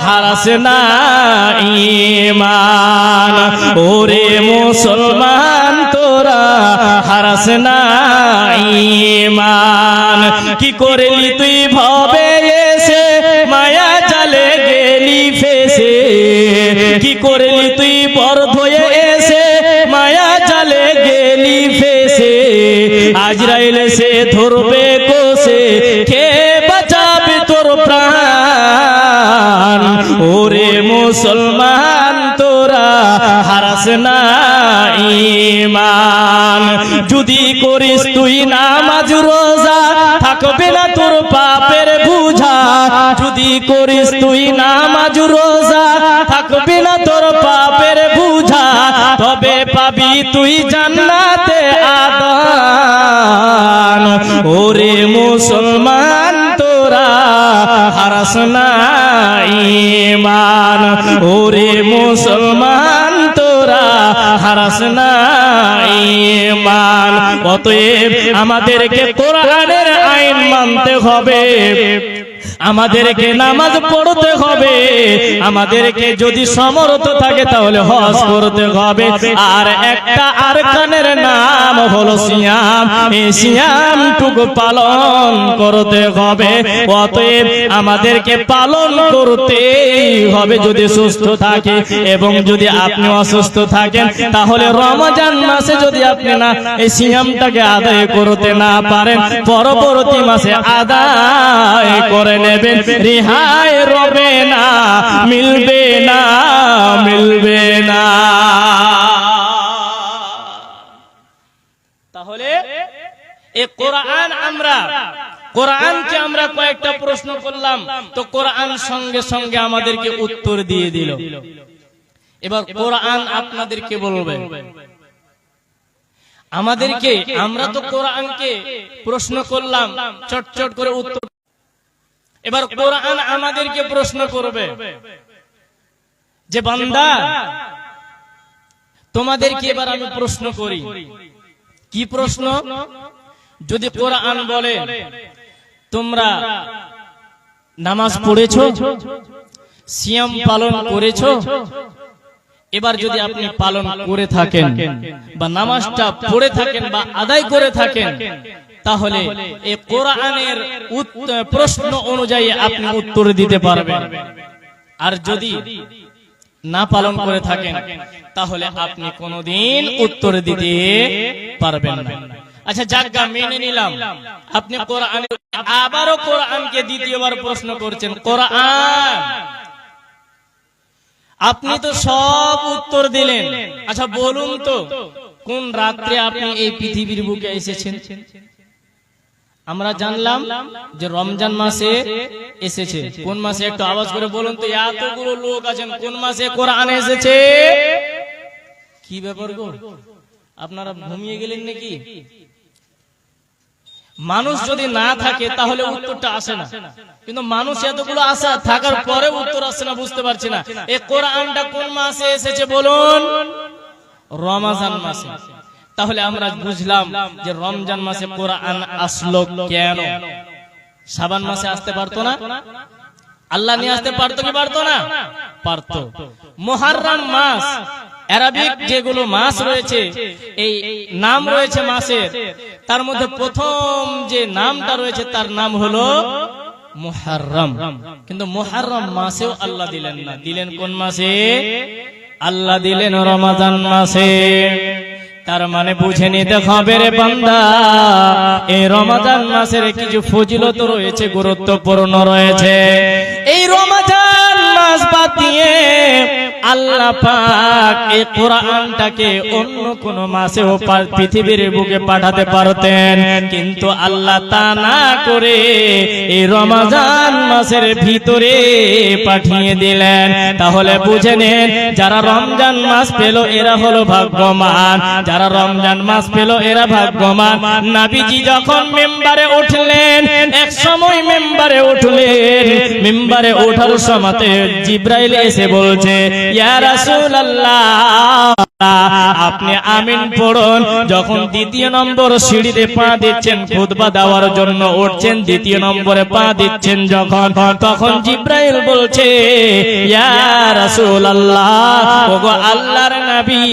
হারাস না ঈমান। ওরে মুসলমান তোরা হারাস না ঈমান। কি করলি তুই ভবে এসে মায়া জালে গেলি ফেসে, কি করলি তুই বর্ধ হয়ে এসে মায়া জালে গেলি ফেসে। আজরাইল সে ধরবে কোষে, কে বাঁচাবে তোর প্রাণ। ওরে মুসলমান তোরা হারাস না ঈমান। যদি করিস তুই নামাজ রোজা, থাকবে না তোর পাপের বুঝা। যদি করিস তুই নামাজ রোজা, থাকবে না তোর পাপের বুঝা। তবে পাবি তুই জান্নাতে আদান। ওরে মুসলমান তোরা হারাস না ঈমান। ওরে মুসলমান তোরা হারাস না ঈমান। অতএব আমাদেরকে কোরআনের আইন মানতে হবে, আমাদেরকে নামাজ পড়তে হবে, আমাদেরকে যদি সমর্থ থাকে তাহলে হজ করতে হবে। আর একটা আরকানের নাম হলো সিয়াম, এই সিয়ামটুকু পালন করতে হবে। অতএব আমাদেরকে পালন করতেই হবে যদি সুস্থ থাকে। এবং যদি আপনি অসুস্থ থাকেন তাহলে রমজান মাসে যদি আপনি না এই সিয়ামটাকে আদায় করতে না পারেন, পরবর্তী মাসে আদায় করে নেবেন। রেহাই রবে না, মিলবে না, মিলবে না। তাহলে এই কোরআনকে আমরা কয়েকটা প্রশ্ন করলাম, তো কোরআন সঙ্গে সঙ্গে আমাদেরকে উত্তর দিয়ে দিল। এবার কোরআন আপনাদেরকে বলবে আমাদেরকে, আমরা তো কোরআনকে প্রশ্ন করলাম, চটচট করে উত্তর। এবার কোরআন আমাদেরকে প্রশ্ন করবে যে বান্দা তোমাদেরকে এবার আমি প্রশ্ন করি। কি প্রশ্ন? যদি কোরআন বলে তোমরা নামাজ পড়েছো, সিয়াম পালন করেছো, এবার যদি আপনি পালন করে থাকেন বা নামাজটা পড়ে থাকেন বা আদায় করে থাকেন, তাহলে এই কোরআনের প্রশ্ন অনুযায়ী আপনি উত্তর দিতে পারবেন। আর যদি না পালন করে থাকেন তাহলে আপনি কোনোদিন উত্তর দিতে পারবেন না। আচ্ছা যাজ্ঞা মেনে নিলাম, আপনি কোরআন আবারও কোরআনকে দ্বিতীয়বার প্রশ্ন করছেন। কোরআন আপনি তো সব উত্তর দিলেন, আচ্ছা বলুন তো কোন রাত্রে আপনি এই পৃথিবীর বুকে এসেছেন? আমরা জানলাম যে রমজান মাসে এসেছে। কোন মাসে? একটু আওয়াজ করে বলুন তো, এতগুলো লোক আছেন, কোন মাসে কোরআন এসেছে? কি ব্যাপার গো, আপনারা ঘুমিয়ে গেলেন নাকি? মানুষ যদি না থাকে তাহলে উত্তরটা আসে না, কিন্তু মানুষ এতগুলো আশা থাকার পরে উত্তর আসে না, বুঝতে পারছি না। এই কোরআনটা কোন মাসে এসেছে বলুন? রমজান মাসে। তাহলে আমরা বুঝলাম যে রমজান মাসে কোরআন আসলো কেন। শাবান মাসে আসতে পারতো না? আল্লাহ নিয়ে আসতে পারতো কি পারতো না? পারতো। মুহররম মাস, আরবিক যেগুলো মাস রয়েছে, এই নাম রয়েছে মাসের, তার মধ্যে প্রথম যে নামটা রয়েছে তার নাম হলো মুহররম। কিন্তু মুহররম মাসেও আল্লাহ দিলেন না। দিলেন কোন মাসে? আল্লাহ দিলেন রমজান মাসে। তার মানে বুঝে নিতে হবে রে বান্দা, এই রমজান মাসের কিছু ফজিলত রয়েছে, গুরুত্বপূর্ণ রয়েছে। এই রমজান মাস বাদ দিয়ে আল্লাহ পাক এই কোরআনটাকে অন্য কোন মাসেও পৃথিবীর বুকে পাঠাতে পারতেন, কিন্তু আল্লাহ তা না করে এই রমজান মাসের ভিতরে পাঠিয়ে দিলেন। তাহলে বুঝে নেন, যারা রমজান মাস পেল এরা হলো ভাগ্যবান, যারা রমজান মাস পেল এরা ভাগ্যবান। নবীজি যখন মিম্বারে উঠলেন, এক সময় মিম্বারে উঠলেন, মিম্বারে ওঠার সময়তে জিবরাইল এসে বলছে, ইয়া রাসূলুল্লাহ আপনি আমিন পড়ুন। যখন দ্বিতীয় নম্বর সিঁড়িতে পা দিচ্ছেন, খুতবা দেওয়ার জন্য উঠছেন, দ্বিতীয় নম্বরে পা দিচ্ছেন যখন, তখন জিব্রাইল বলছে, ইয়া রাসূলুল্লাহ, ওগো আল্লাহর নবী,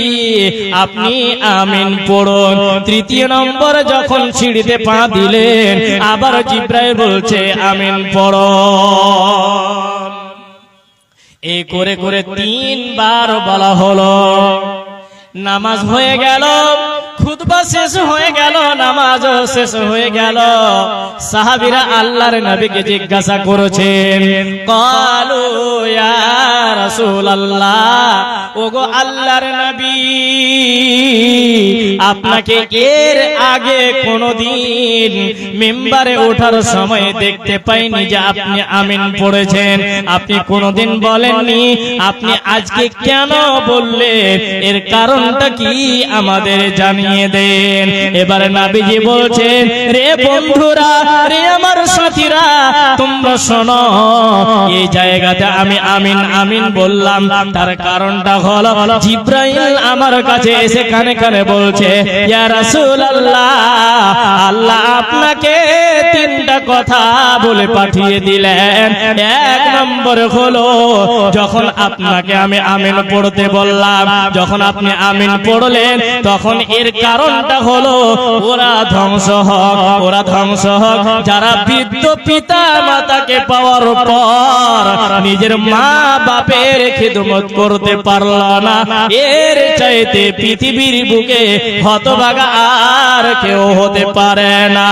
আপনি আমিন পড়ুন। তৃতীয় নম্বর যখন সিঁড়িতে পা দিলেন, আবার জিব্রাইল বলছে আমিন পড়ুন। এই করে করে 3 বার বলা হলো। নামাজ হয়ে গেল, খুতবা শেষ হয়ে গেল, নামাজও শেষ হয়ে গেল। সাহাবীরা আল্লাহর নবীকে জিজ্ঞাসা করেছেন, ক্বালু ইয়া রাসূলুল্লাহ, ওগো আল্লাহর নবী, আপনাকে এর আগে কোনদিন মিম্বারে ওঠার সময় দেখতে পাইনি যে আপনি আমিন পড়েছেন। আপনি কোনদিন বলেননি, আপনি আজকে কেন বললেন? এর কারণটা কি আমাদের জানিয়ে দেন। এবারে নবীজি বলছেন, রে বন্ধুরা, রে আমার সাথীরা, তোমরা শোনো, এই জায়গাতে আমি আমিন আমিন বললাম, তার কারণটা হলো জিব্রাইল আমার কাছে এসে কানে কানে বলছে, ইয়া রাসূলুল্লাহ, আল্লাহ আপনাকে 3টা কথা বলে পাঠিয়ে দিলেন। 1 নম্বর হলো, যখন আপনাকে আমি আমিন পড়তে বললাম, যখন আপনি আমিন পড়লেন, তখন এর কারণটা হলো ওরা ধ্বংস হোক, ওরা ধ্বংস হোক যারা বৃদ্ধ পিতা মাতাকে পাওয়ার পর নিজের মা বাপের খিদমত করতে পারল না। এর চাইতে পৃথিবীর বুকে হতভাগা আর কেউ হতে পারে না।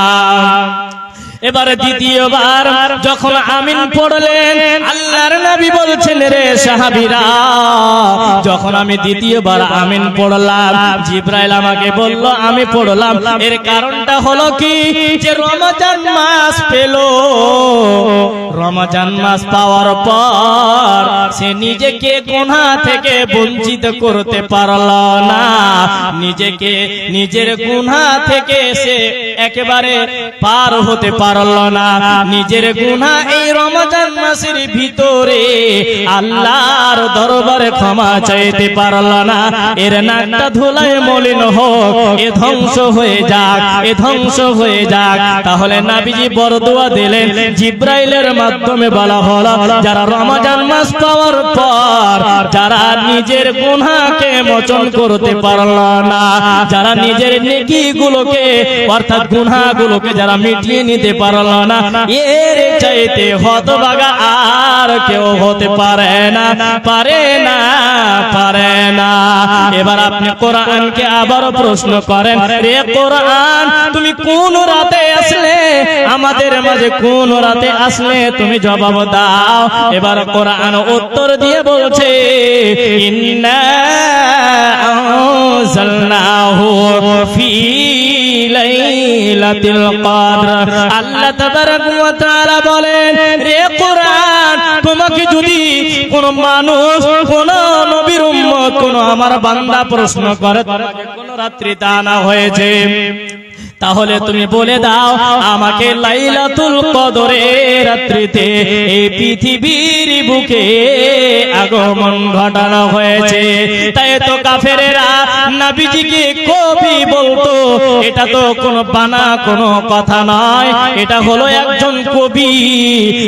এবারে দ্বিতীয়বার যখন আমিন পড়লেন, আল্লাহর নবী বলছেন, রে সাহাবীরা, যখন আমি দ্বিতীয়বার আমিন পড়লাম, জিব্রাইল আমাকে বলল, আমি পড়লাম। এর কারণটা হলো কি, যে রমজান মাস পেল, রমজান মাস পাওয়ার পর সে নিজেকে গুনাহ থেকে বঞ্চিত করতে পারল না, নিজেকে নিজের গুনাহ থেকে সে একেবারে পার হতে পারল না। নিজের গুনাহ এই রমজান মাসের ভিতরে আল্লাহর দরবারে ক্ষমা চাইতে পারল না। এর নাকটা ধুলায় মলিন হোক, এ ধ্বংস হয়ে যাক, এ ধ্বংস হয়ে যাক। তাহলে নবীজি বরদোয়া দিলেন, জিব্রাইলের মাধ্যমে বলা হলো, যারা রমজান মাস পাওয়ার পর যারা নিজের গুনাহকে মোচন করতে পারল না, যারা নিজের নেকিগুলোকে অর্থাৎ গুনাহগুলোকে যারা মিটিয়ে নিতে পারল না, এর চাইতে হতভাগা আর কেউ হতে পারে না, পারে না, পারে না। এবার আপনি কোরআনকে আবারও প্রশ্ন করেন, রে কোরআন, তুমি কোন রাতে আসলে, আমাদের মাঝে কোন রাতে আসলে, তুমি জবাব দাও। এবার কোরআন উত্তর দিয়ে বলছে, ইন্না আনজালনাহু ফি লাইলাতুল কদর। আল্লাহ তাবারক ওয়া তাআলা বলেন, রে কোরআন, তোমাকে যদি কোন মানুষ, কোন নবীর উম্মত, কোন আমার বান্দা প্রশ্ন করে তোমাকে কোন রাত্রিতে আনা হয়েছে, তাহলে তুমি বলে দাও, আমাকে লাইলাতুল কদরের রাত্রিতে এই পৃথিবীর বুকে আগমন ঘটানো হয়েছে। তাই তো কাফেরেরা নবীজিকে কবি বলতো। এটা তো কোনো বানা কোনো কথা নয়, এটা হলো একজন কবি।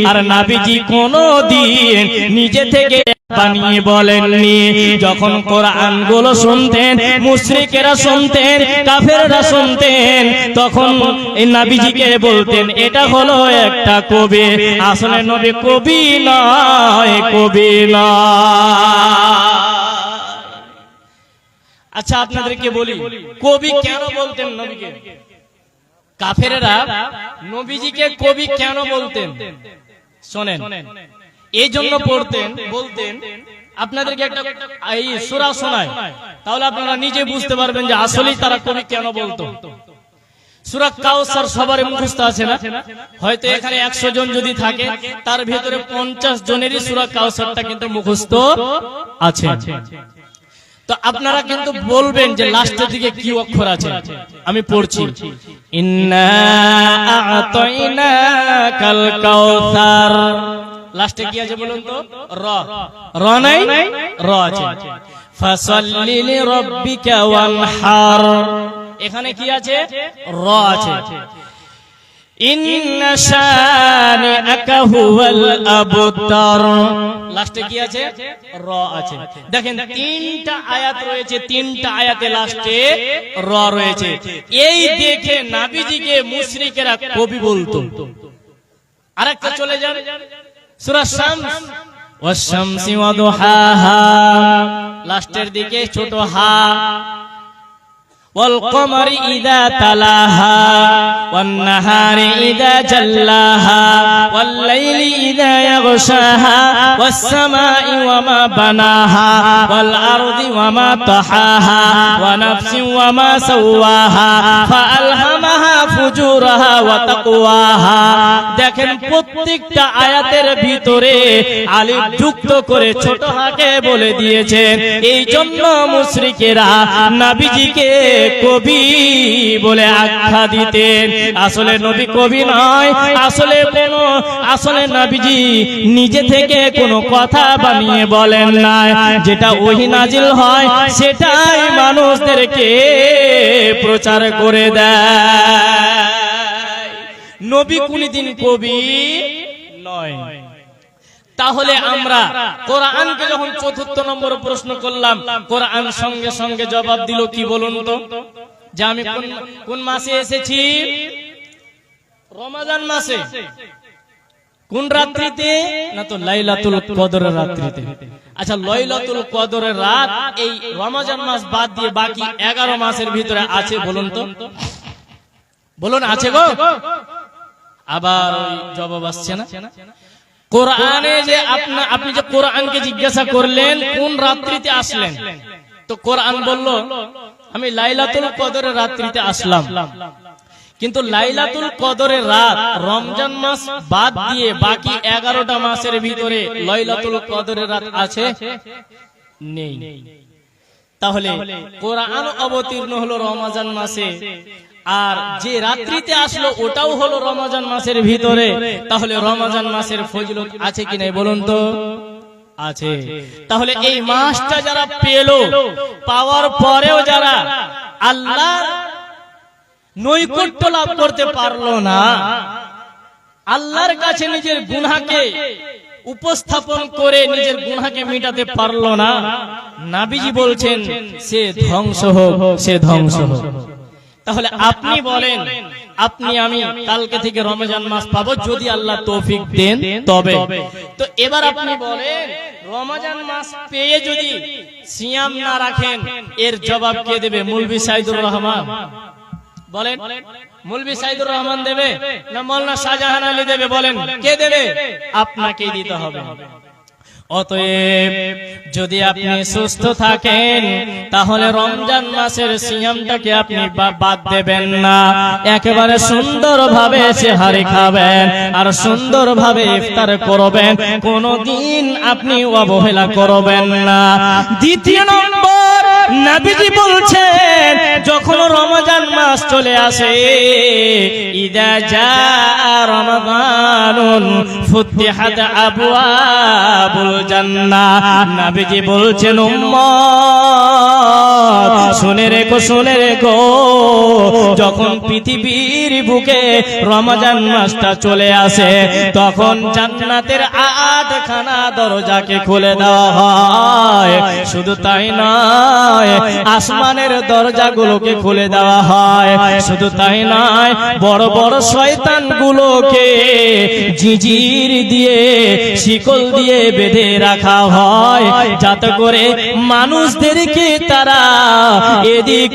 আর নবীজি কোনদিন নিজে থেকে বানিয়ে বলেননি। যখন কোরআন গুলো শুনতেন, মুশরিকেরা শুনতেন, কাফেররা শুনতেন, তখন এই নবীজিকে বলতেন, এটা হলো একটা কবি। আসলে নবী কবি নয়, কবি নয়। আচ্ছা, আপনাদেরকে বলি, কবি কেন বলতেন নবীকে? কাফেররা নবীজিকে কবি কেন বলতেন? শোনেন, এই জন্য বলতেন, আপনাদেরকে একটা এই সূরা শোনায়, তাহলে আপনারা নিজে বুঝতে পারবেন যে আসলেই তারা কবি কেন বলতো। সূরা কাউসার সবার মুখস্থ আছে না? হয়তো এখানে 100 জন যদি থাকে, তার ভিতরে 50 জনেরই সূরা কাউসারটা কিন্তু মুখস্থ আছে। তো আপনারা কিন্তু বলবেন যে লাস্টের দিকে কি অক্ষর আছে। আমি পড়ছি, ইন্না আ'তাইনাকাল কাউসার। লাস্টে কি আছে বলুন তো? র। র নাই, র আছে। ফাসাল্লি লিরাব্বিকা ওয়ানহার। এখানে কি আছে? র আছে। ইন্না শানিআকা হুয়াল আবতার, লাস্টে কি আছে? র আছে। দেখেন তিনটা আয়াত রয়েছে, তিনটা আয়াতে লাস্টে র রয়েছে। এই দেখে নবীজিকে মুশরিকেরা কবি বলতো। আরেকটা চলে যান সূরা শামস, ওয়াশ-শামসি ওয়া দুহাহা, লাস্টের দিকে ছোট হা, والقمر إذا تلاها والنهار إذا جلاها والليل إذا يغشاها والسماء وما بناها والأرض وما طحاها ونفس وما سواها فألهمها فجورها وتقواها। দেখেন প্রত্যেকটা আয়াতের ভিতরে আলিফ যুক্ত করে ছোট হাকে বলে দিয়েছেন। এই জন্য মুশরিকেরা নবীজিকে কবি বলে আখ্যা দিতেন। আসলে নবী কবি নয়, আসলে নবীজি নিজে থেকে কোনো কথা বানিয়ে বলেন না, যেটা ওহী নাজিল হয় সেটাই মানুষদেরকে প্রচার করে দেয়। নবী কোনদিন কবি নয়। তাহলে আমরা কোরআনকে যখন চতুর্থ নম্বর প্রশ্ন করলাম, কোরআন সঙ্গে সঙ্গে জবাব দিল কি বলুন তো? যে আমি কোন মাসে এসেছি? রমজান মাসে। কোন রাত্রিতে? না তো লাইলাতুল কদরের রাত্রিতে। আচ্ছা, লাইলাতুল কদরের রাত এই রমজান মাস বাদ দিয়ে বাকি 11 মাসের ভিতরে আছে বলুন তো? বলুন আছে গো? আবার জবাব আসছে না। কোরআনে যে আপনি যে কোরআনকে জিজ্ঞাসা করলেন কোন রাত্রিতে আসলেন, তো কোরআন বলল আমি লাইলাতুল কদরের রাত্রিতে আসলাম। কিন্তু লাইলাতুল কদরের রাত রমজান মাস বাদ দিয়ে বাকি 11টা মাসের ভিতরে লাইলাতুল কদরের রাত আছে? নেই। তাহলে কোরআন অবতীর্ণ হলো রমজান মাসে, আর যে রাত্রিতে আসলো ওটাও হলো রমজান মাসের ভিতরে। তাহলে রমজান মাসের ফজিলত আছে কি নাই বলুন তো? আছে। তাহলে এই মাসটা যারা পেল, পাওয়ার পরেও যারা আল্লাহর নৈকট্য লাভ করতে পারলো না, আল্লাহর কাছে নিজের গুনাহকে উপস্থাপন করে নিজের গুনাহকে মিটাতে পারলো না, নবীজি বলছেন সে ধ্বংস হোক, সে ধ্বংস হোক। তাহলে আপনি বলেন, আপনি আমি কালকে থেকে রমজান মাস পাবো যদি আল্লাহ তৌফিক দেন তবে। তো এবার আপনি বলেন, রমজান মাস পেয়ে যদি সিয়াম না রাখেন এর জবাব কে দেবে? মৌলভী সাইদুর রহমান বলেন। মৌলভী সাইদুর রহমান দেবে না মাওলানা শাহজাহান আলী দেবে? বলেন কে দেবে? আপনাকেই দিতে হবে। অতএব যদি আপনি সুস্থ থাকেন তাহলে রমজান মাসের সিয়ামটাকে আপনি বাদ দেবেন না, একেবারে সুন্দরভাবে সেহারি খাবেন আর সুন্দরভাবে ইফতার করবেন, কোনদিন আপনি অবহেলা করবেন না। দ্বিতীয় নম্বর, নবীজি বলছেন যখন রমজান মাস চলে আসে, ইদা জা রমাদানুন ফুতিহাত আবওয়াবুল জান্নাহ। নবীজি বলছেন উম্মত শুনে রেখো, শুনে রেখো, যখন পৃথিবীর বুকে রমজান মাসটা চলে আসে তখন জান্নাতের 8খানা দরজাকে খুলে দেওয়া হয়। শুধু তাই নয়, আসমানের দরজাগুলোকে খুলে দেওয়া হয়। শুধু তাই নয়, বড় বড় শয়তানগুলোকে জিজির দিয়ে, শিকল দিয়ে বেঁধে রাখা হয়, যাতে করে মানুষদেরকে তারা এদিক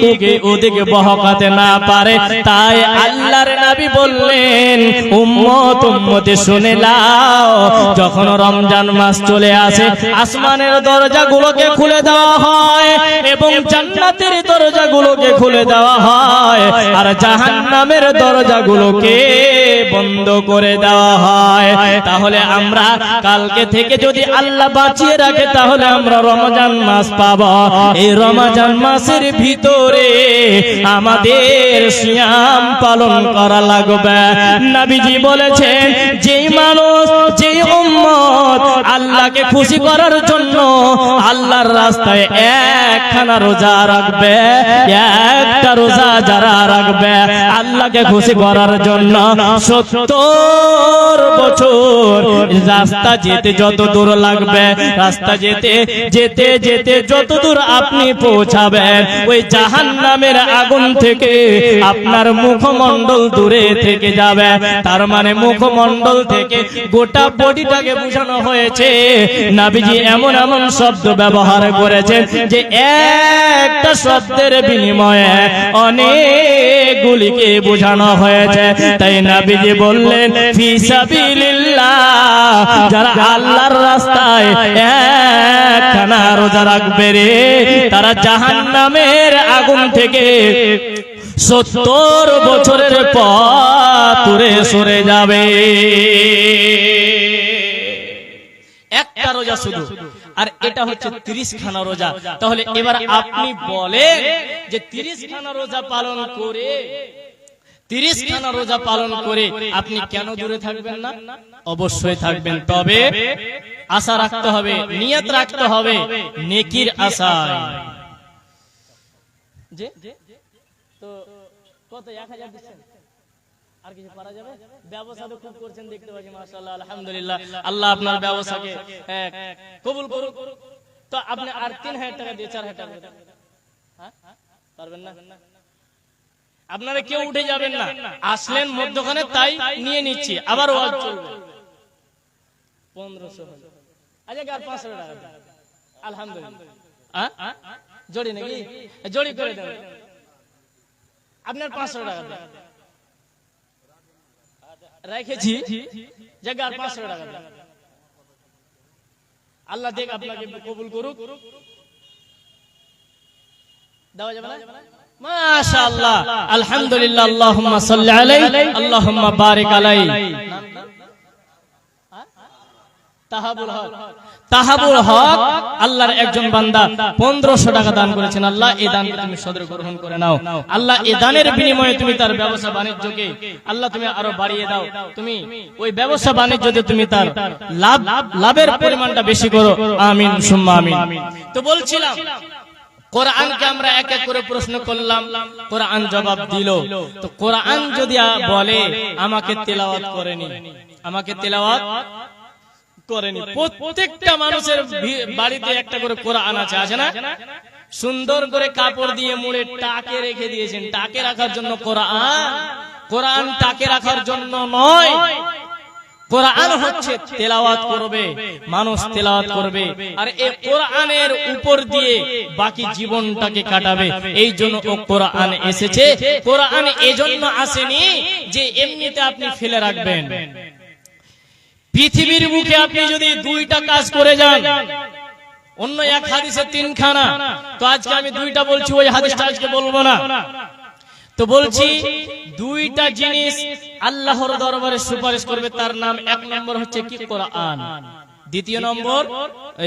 ওদিক বহকাতে না পারে। তাই আল্লাহর নবী বললেন, উম্মত উম্মতে শুনে নাও, যখন রমজান মাস চলে আসে আসমানের দরজাগুলোকে খুলে দেওয়া হয় এবং জান্নাতের দরজাগুলোকে খুলে দেওয়া হয় আর জাহান্নামের দরজাগুলোকে বন্ধ করে দেওয়া হয়। তাহলে আমরা কালকে থেকে যদি আল্লাহ বাঁচিয়ে রাখে তাহলে আমরা রমজান মাস পাবো। এই রমজান মাসের ভিতরে আমাদের সিয়াম পালন করা লাগবে। নবীজি বলেছেন যেই মানুষ যেই উম্মত আল্লাহকে খুশি করার জন্য আল্লাহর রাস্তায় একখানা রোজা রাখবে, একটা রোজা যারা রাখবে আল্লাহকে খুশি করার জন্য 70 বছর রাস্তা যেতে যত দূর লাগবে, রাস্তা যেতে যেতে যেতে যত দূর আপনি পৌঁছাবেন ওই জাহান্নামের আগুন থেকে আপনার মুখমণ্ডল দূরে থেকে যাবে। তার মানে মুখমণ্ডল থেকে গোটা বডিটাকে বোঝানো হয়েছে। নবীজি এমন এমন শব্দ ব্যবহার করেছেন যে একটা শব্দের বিনিময়ে অনেকগুলিকে বোঝানো হয়েছে। তাই নবীজি বললেন ফি সাবিলিল্লাহ, যারা আল্লাহর রাস্তায় একখানা রোজা রাখবে রে তারা জাহান্নামের আগুন থেকে 70 বছরের পথ দূরে সরে যাবে। একটা রোজা শুধু, আর এটা হচ্ছে 30 খানা রোজা। তাহলে এবার আপনি বলেন যে 30 খানা রোজা পালন করে 30 খানা রোজা পালন করে আপনি কেন দূরে থাকবেন না? অবশ্যই থাকবেন, তবে আশা রাখতে হবে, নিয়ত রাখতে হবে নেকির আশায়। যে তো কত 1000 দিচ্ছেন, আর কিছু পারা যাবে? ব্যবসা তো খুব করছেন দেখতে পাচ্ছি, মাশাআল্লাহ, আলহামদুলিল্লাহ। আল্লাহ আপনার ব্যবসাকে কবুল করুক। তো আপনি আর 3000 টাকা দিয়ে 4000 টাকা হ্যাঁ পারবেন না? আপনারা কেউ উঠে যাবেন না, আসলেন মধ্যখানে তাই নিয়ে নিচ্ছি, আবার ওয়াজ চলবে। 1500 হলো, আচ্ছা আর 500 টাকা আলহামদুলিল্লাহ। জড়ি নাকি? জড়ি করে দেন, আপনার 500 টাকা রেখেছি, জায়গা আর 500 টাকা। আল্লাহ দেখ আপনাকে কবুল করুক। দেওয়া যাবে না? মাশাআল্লাহ, আলহামদুলিল্লাহ, আল্লাহুম্মা সাল্লি আলাইহি, আল্লাহুম্মা বারিক আলাইহি। তাহাবুল হক আল্লাহর একজন বান্দা 1500 টাকা দান করেছেন। আল্লাহ এই দানকে তুমি সদর গ্রহণ করে নাও। আল্লাহ এই দানের বিনিময়ে তুমি তার ব্যবসা বাণিজ্যকে আল্লাহ তুমি আরো বাড়িয়ে দাও। তুমি ওই ব্যবসা বাণিজ্যতে তুমি তার লাভের পরিমাণটা বেশি করো। আমিন সুম্মা আমিন। তো বলছিলাম কোরআনকে আমরা এক এক করে প্রশ্ন করলাম, কোরআন জবাব দিল। তো কোরআন যদি বলে আমাকে তেলাওয়াত করেনি, আমাকে তেলাওয়াত করেনি। প্রত্যেকটা মানুষের বাড়িতে একটা করে কোরআন আছে, আছে না? সুন্দর করে কাপড় দিয়ে মুড়ে টাকে রেখে দিয়েছেন। টাকে রাখার জন্য কোরআন, কোরআন টাকে রাখার জন্য নয়। কোরআন হচ্ছে তেলাওয়াত করবে, মানুষ তেলাওয়াত করবে, আর এই কোরআনের উপর দিয়ে বাকি জীবনটাকে কাটাবে। এই জন্য ও কোরআন এসেছে। কোরআন এজন্য আসেনি যে এমনিতে আপনি ফেলে রাখবেন। পৃথিবীর বুকে আপনি যদি 2টা কাজ করে যান, অন্য এক হাদিসে 3 খানা, তো আজকে আমি 2টা বলছি, ওই হাদিসটা আজকে বলবো না। তো বলছি 2টা জিনিস আল্লাহর দরবারে সুপারিশ করবে, তার নাম 1 নম্বর হচ্ছে কি? কোরআন। দ্বিতীয় নম্বর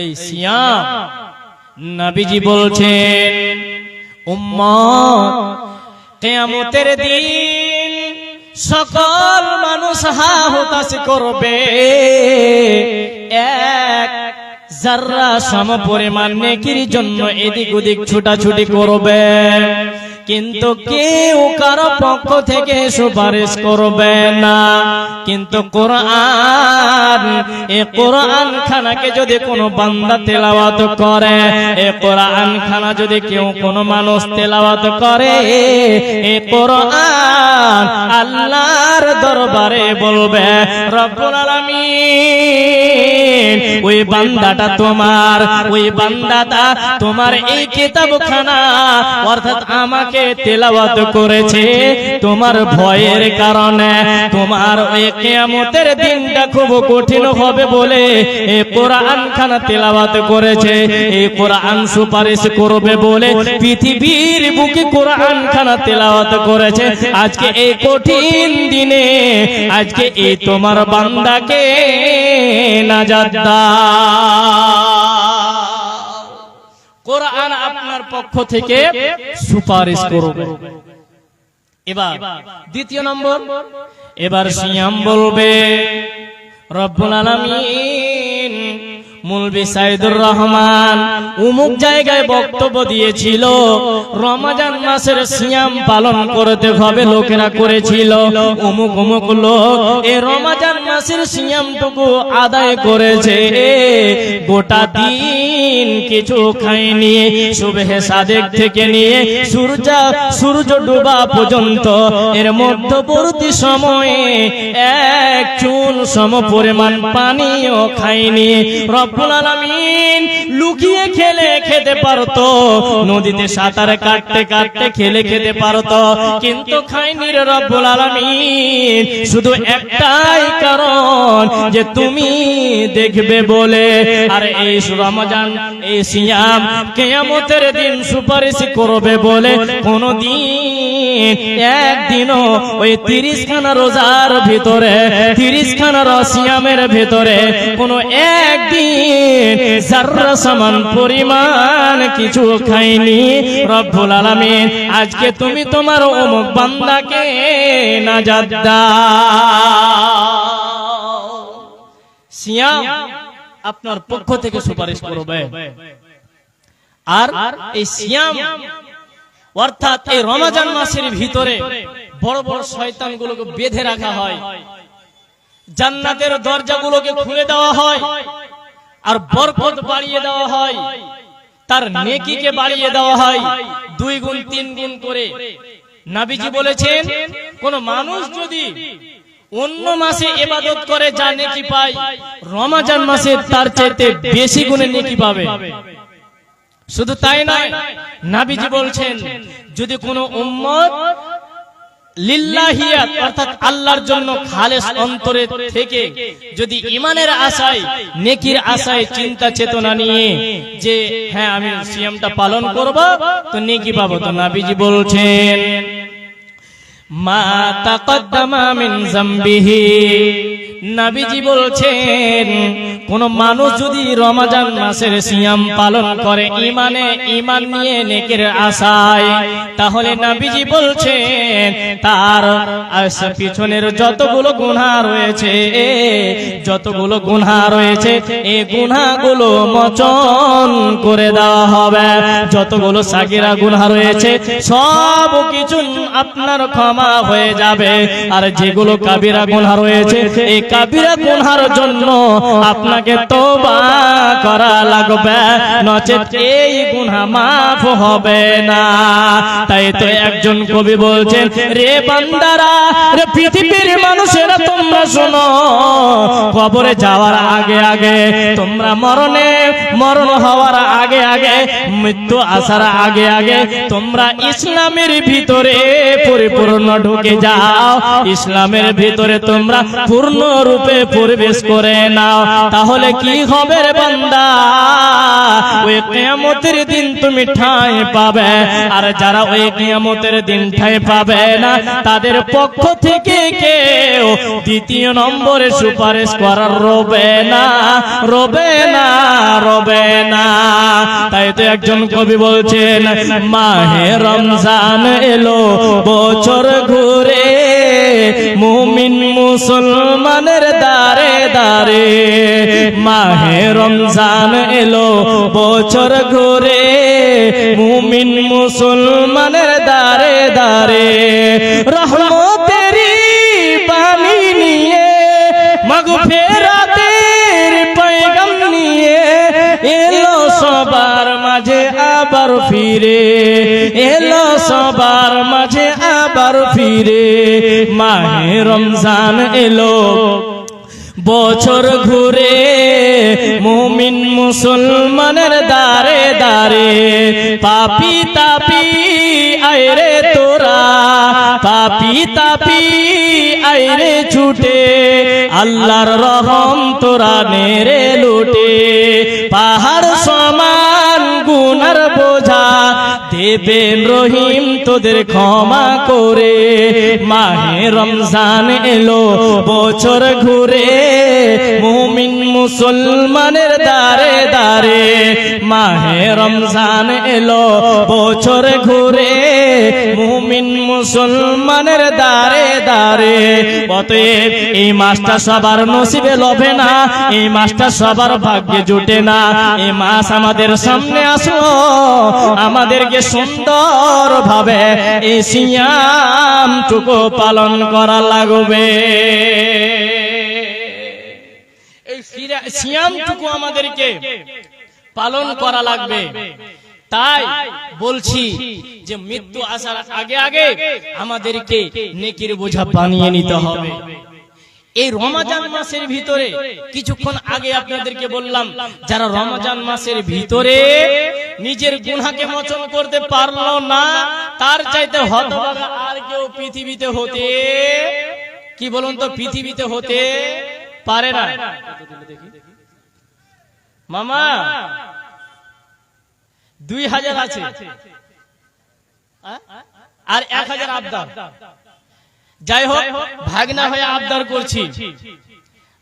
এই সিয়াম। নবীজি বলছেন উম্মত কিয়ামতের দিন সকল মানুষ হাহুতাশ করবে, এক যারা সম পরিমাণ নেকির জন্য এদিক ওদিক ছুটাছুটি করবে, কিন্তু কেউ কারো পক্ষ থেকে সুপারিশ করবে না। কিন্তু কোরআন, এই কোরআন খানাকে যদি কোনো বান্দা তেলাওয়াত করে, এই কোরআন খানা যদি কেউ কোনো মানুষ তেলাওয়াত করে, এই কোরআন আল্লাহর দরবারে বলবে রব্বুল আলামিন ওই বান্দাটা তোমার, ওই বান্দাটা তোমার এই কিতাবখানা অর্থাৎ আমাকে তেলাওয়াত করেছে তোমার ভয়ের কারণে, তোমার ওই কিয়ামতের দিনটা খুব কঠিন হবে বলে এই কোরআন খানা তেলাওয়াত করেছে। এই কোরআন সুপারিশ করবে বলে পৃথিবীর বুকে কোরআন খানা তেলাওয়াত করেছে। আজকে এই কঠিন দিনে আজকে এই তোমার বান্দাকে নাজাত দাও। পক্ষ থেকে সুপারিশ করবে। এবার দ্বিতীয় নম্বর, এবার সিয়াম বলবে রব্বুল আলামিন মুলবি সাইদুর রহমান অমুক জায়গায় বক্তব্য দিয়েছিল, রমজান মাসের সিয়াম পালন করতে হবে, লোকেরা করেছিল, অমুক অমুক লোক এই রমজান মাসের সিয়ামটুকু আদায় করেছে, গোটা দিন কিছু খায়নি, সুবহে সাদেক থেকে নিয়ে সূর্য ডোবা পর্যন্ত এর মধ্যবর্তী সময়ে এক চুল সম পরিমাণ পানিও খায়নি। রব্বুল আলামিন লুকিয়ে খেলে খেতে পারতো, নদীতে সাঁতার কাটতে কাটতে খেলে খেতে পারতো, কিন্তু খায়নি রে রব্বুল আলামিন, শুধু একটাই কারণ যে তুমি দেখবে বলে। আর এই রমজান এই সিয়াম কিয়ামতের দিন সুপারিশ করবে বলে কোনদিন একদিনও ওই 30 খানা রোজার ভিতরে 30 খানা সিয়ামের ভিতরে কোনো একদিন যারা সমান পরিমাণ কিছু খায়নি। রব্বুল আলামিন আজকে তুমি তোমার অমুক বান্দাকে নাজাত দাও, সিয়াম আপনার পক্ষ থেকে সুপারিশ করবে। আর এই সিয়াম অর্থাৎ এই রমজান মাসের ভিতরে বড় বড় শয়তানগুলোকে বেঁধে রাখা হয়, জান্নাতের দরজাগুলোকে খুলে দেওয়া হয়, আর বরকত বাড়িয়ে দেওয়া হয়, তার নেকিকে বাড়িয়ে দেওয়া হয় 2 গুণ 3 গুণ করে। নবীজি বলেছেন কোন মানুষ যদি অন্য মাসে ইবাদত করে যা নেকি পায়, রমজান মাসে তার চাইতে বেশি গুণে নেকি পাবে। শুধু তাই নয়, নবীজি বলছেন যদি কোন উম্মত লিল্লাহিয়াত অর্থাৎ আল্লাহর জন্য খালেস অন্তরে থেকে যদি ঈমানের আশায় নেকির আশায় চিন্তা চেতনা নিয়ে যে হ্যাঁ আমি সিয়ামটা পালন করব তো নেকি পাবো, তো নবীজি বলছেন মা তাকদ্দামা মিন যামবিহি, নবীজি বলছেন কোন মানুষ যদি রমজান মাসের সিয়াম পালন করে ঈমান নিয়ে নেকির আশায়, তাহলে নবীজি বলছেন তার পিছনের যতগুলো গুনাহ রয়েছে এই গুনাহগুলো মোচন করে দেওয়া হবে। যতগুলো সাগীরা গুনাহ রয়েছে সব কিছু আপনার ক্ষমা হয়ে যাবে, আর যেগুলো কাবিরা গুনাহ রয়েছে এই কাবিরা গুনাহর জন্য আপনাকে তওবা করা লাগবে, নচেত এই গুনাহ মাফ হবে না। তাই তো একজন কবি বলছেন রে বান্দারা, রে পৃথিবীর মানুষেরা তোমরা শোনো, কবরে যাওয়ার আগে আগে তোমরা মরণ হওয়ার আগে আগে মৃত্যু আসার আগে আগে তোমরা ইসলামের ভিতরে পরিপূর্ণ ঢুকে যাও, ইসলামের ভিতরে তোমরা পূর্ণ রূপে প্রবেশ করে নাও। তাহলে কি হবে রে বান্দা, ওই কিয়ামতের দিন তুমি ঠাঁই পাবে। আর যারা ওই কিয়ামতের দিন ঠাঁই পাবে না তাদের পক্ষ থেকে কেউ দ্বিতীয় নম্বরে সুপারিশ করার রবে না। তাই তো একজন কবি বলছেন মাহে রমজান এলো বছর ঘুরে, মুমিন মুসলমানের দারে দারে। মাহে রমজান এলো বছর ঘুরে, মুমিন মুসলমানের দারে দারে। রহমতেরি বাণী নিয়ে মাগফিরাতের পয়গাম নিয়ে এলো সবার মাঝে আবার ফিরে, এলো সবার মাঝে আবার ফিরে। মাহে রমজান এলো বছর ঘুরে, মুমিন মুসলমানের দারে দারে। পাপি তাপি আইরে তোরা, পাপি তাপি আইরে ছুটে, আল্লাহর রহম তোরা নেরে লুটে। পাহাড় সমান গুনার বোঝা দে দেবেন রহিম তোদের ক্ষমা করে। মাহে রমজান এলো বছর ঘুরে, মুমিন মুসলমানের দারে দারে। মাহে রমজান এলো বছর ঘুরে, মুমিন মুসলমানের দারে দারে। অতএব এই মাসটা সবার নসিবে লভে না, এই মাসটা সবার ভাগ্যে জুটে না। এই মাস আমাদের সামনে আসলো, আমাদেরকে সুন্দর ভাবে এই সিয়ামটুকু পালন করা লাগবে। এই সিয়ামটুকু আমাদেরকে পালন করা লাগবে। তাই বলছি যে মৃত্যু আসার আগে আগে আমাদেরকে নেকির বোঝা বানিয়ে নিতে হবে। এই রমজান মাসের ভিতরে কিছুক্ষণ আগে আপনাদেরকে বললাম, যারা রমজান মাসের ভিতরে নিজের গুনাহকে মোচন করতে পারলো না, তার চাইতে হতভাগা আর কেউ পৃথিবীতে হতে, কি বলুন তো, পৃথিবীতে হতে পারে না। মামা 2000 আছে আর 1000 আবদার। যাই হোক, ভাগনা হয়ে আবদার করছি।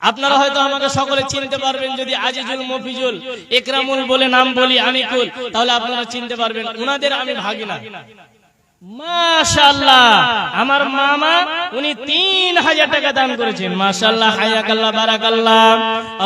আপনারা হয়তো আমাকে সকলে চিনতে পারবেন, যদি আজিজুল, মফিজুল, একরামুল বলে নাম বলি, আনিকুল, তাহলে আপনারা চিনতে পারবেন। উনাদের আমি ভাগনা। মাশাআল্লাহ, আমার মামা উনি 3000 টাকা দান করেছেন। মাশাআল্লাহ, হায়াকাল্লাহ, বারাকাল্লাহ।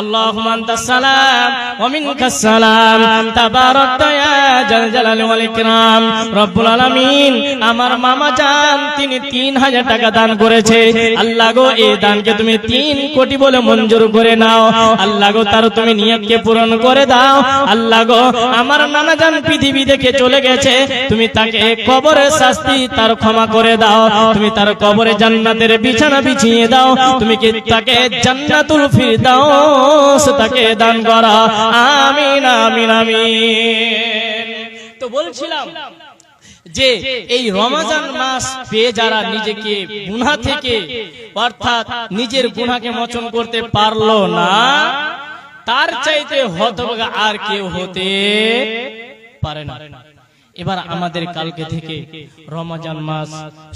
আল্লাহুম্মা আনতাস সালাম ওয়া মিনকাস সালাম, তাবারাকতা ইয়া জাল জালালি ওয়াল ইকরাম। রব্বুল আলামিন আমার মামা জান তিনি 3000 টাকা দান করেছে। আল্লাহ গো, এই দানকে তুমি 3 কোটি বলে মঞ্জুর করে নাও। আল্লাহ গো, তার তুমি নিয়তকে পূরণ করে দাও। আল্লাহ গো, আমার নানা জান পৃথিবী থেকে চলে গেছে, তুমি তাকে কবরে শাস্তি তার ক্ষমা করে দাও। তুমি তার কবরে জান্নাতের বিছানা বিছিয়ে দাও। তুমি কি তাকে জান্নাতুল ফিরদাউস তাকে দান করো। আমিন আমিন আমিন। তো বলছিলাম যে এই রমজান মাস পেয়ে যারা নিজেকে গুনাহ থেকে, অর্থাৎ নিজের গুনাহকে মোচন করতে পারলো না, তার চাইতে হতভাগা আর কেউ হতে পারে না। এবার আমাদের কালকে থেকে রমজান মাস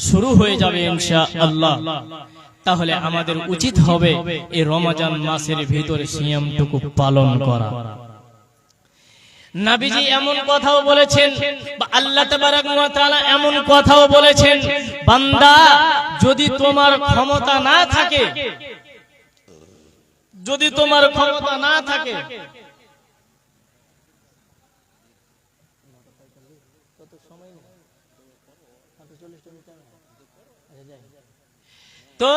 শুরু হয়ে যাবে ইনশাআল্লাহ। তাহলে আমাদের উচিত হবে এই রমজান মাসের ভিতরে সিয়ামটুকু পালন করা। নবীজি এমন কথাও বলেছেন, বা আল্লাহ তাবারক ওয়া তাআলা এমন কথাও বলেছেন, বান্দা যদি তোমার ক্ষমতা না থাকে, যদি তোমার ক্ষমতা না থাকে, তো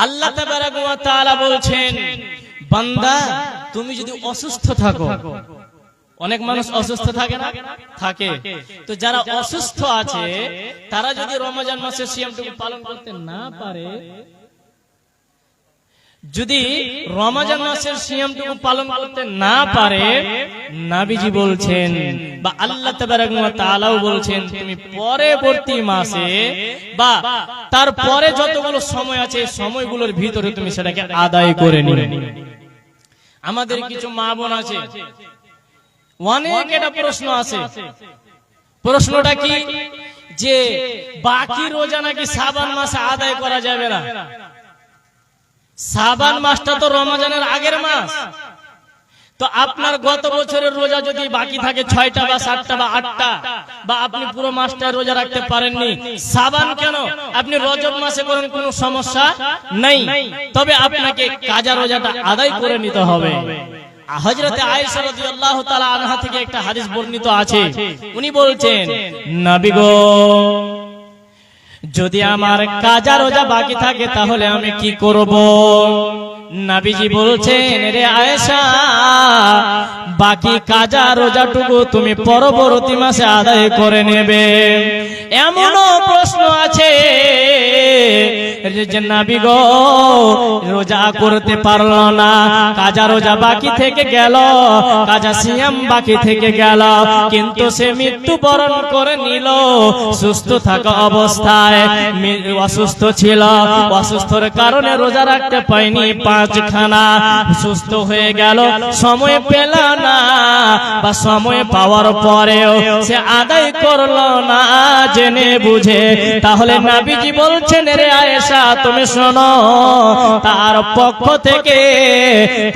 আল্লাহ তাবারক ওয়া তাআলা বলছেন, বান্দা তুমি যদি অসুস্থ থাকো, অনেক মানুষ অসুস্থ থাকে না, থাকে, তো যারা অসুস্থ আছে তারা যদি রমজান মাসের সিয়ামটুকু পালন করতে না পারে, যদি রমজান মাসের সিয়ামটুকু পালন করতে না পারে, নবীজি বলছেন বা আল্লাহ তাবারক ওয়া তাআলাও বলছেন, তুমি পরবর্তী মাসে বা তারপরে যতগুলো সময় আছে সময়গুলোর ভিতরে তুমি সেটাকে আদায় করে নিবে। আমাদের কিছু মা বোন আছে, অনেক এটা প্রশ্ন আছে। প্রশ্নটা কি, যে বাকি রোজা নাকি শাবান মাসে আদায় করা যাবে না। শাবান মাসটা তো রমজানের আগের মাস, তো আপনার গত বছরের রোজা যদি বাকি থাকে 6টা বা 7টা বা 8টা, বা আপনি পুরো মাসটা রোজা রাখতে পারেননি, শাবান কেন আপনি রজব মাসে করেন, কোনো সমস্যা নেই, তবে আপনাকে কাজা রোজাটা আদায় করে নিতে হবে। হযরতে আয়েশা রাদিয়াল্লাহু তাআলা আনহা থেকে একটা হাদিস বর্ণিত আছে, উনি বলছেন, নবী গো, যদি আমার কাজা রোজা বাকি থাকে তাহলে আমি কি করব? নবীজি বলছেন, রে আয়েশা, বাকি কাজা রোজাটুকু তুমি পরবর্তী মাসে আদায় করে নেবে। এমনও প্রশ্ন আছে যে নবী গো রোজা করতে পারলো না, কাজা রোজা বাকি থেকে গেল, কাজা সিয়াম বাকি থেকে গেল, কিন্তু সে মৃত্যুবরণ করে নিল সুস্থ থাকা অবস্থায়। অসুস্থ ছিল, অসুস্থর কারণে রোজা রাখতে পায়নি 5 খানা, সুস্থ হয়ে গেল, সময় পেল না, বা সময় পাওয়ার পরেও সে আদায় করলো না জেনে বুঝে। তাহলে নবীজি বলছেন, রে আয়েশা তুমি শোনো, তার পক্ষ থেকে